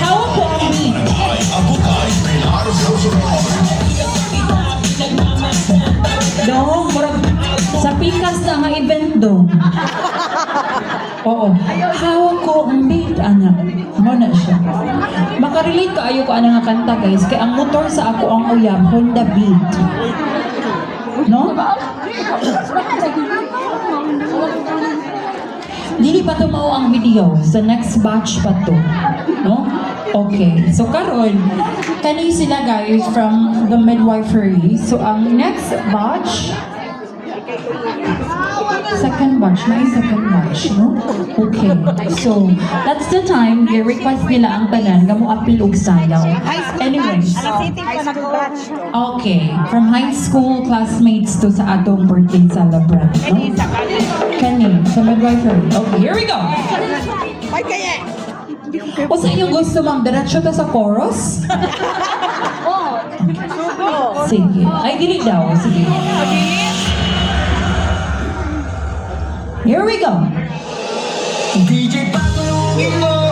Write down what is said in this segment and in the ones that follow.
Hawak ko ang beat. Dong, murag sa pikas na nga event dong. Oo. Hawak ko ang beat, anak. Mo na siya. Makarelate ka ayo ko ana nga kanta guys. Kaya ang motor sa ako ang uyab, Honda Beat. No? Dili pa to mao ang video. Sa next batch pa to. No? Okay. So karon kani sila guys from the midwifery. So ang next batch second batch, may second batch, no? Okay. So, that's the time i-request nila ang tanan nga mo apil og sayaw. Anyways. Okay. From high school classmates to sa atong birthday celebrant, no? Kani, sa midwifery. Okay, here we go. O sa inyong gusto, ma'am, diretso ta sa chorus? Sige. Ay, dili daw. Sige. Here we go. DJ patulungin mo.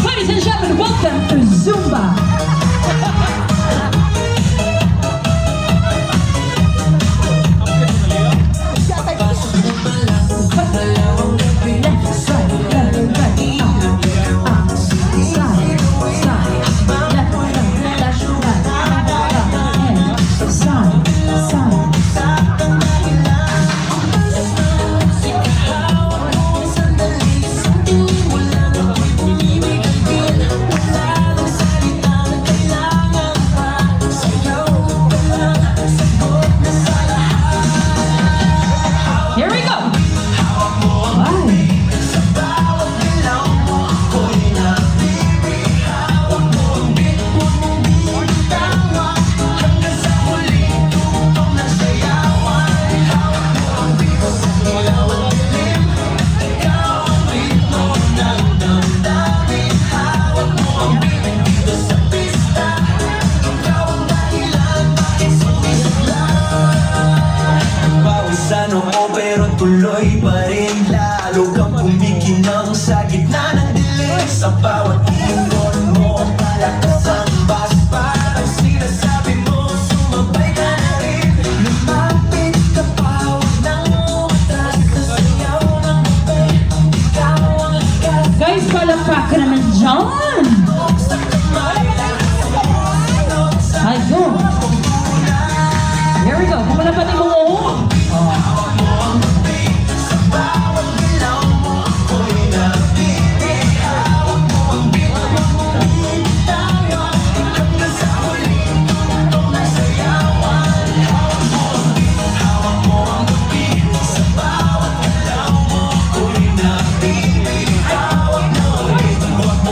Ladies and gentlemen, welcome to Zumba. Here we go. Pawisan mo pero tuloy pa rin.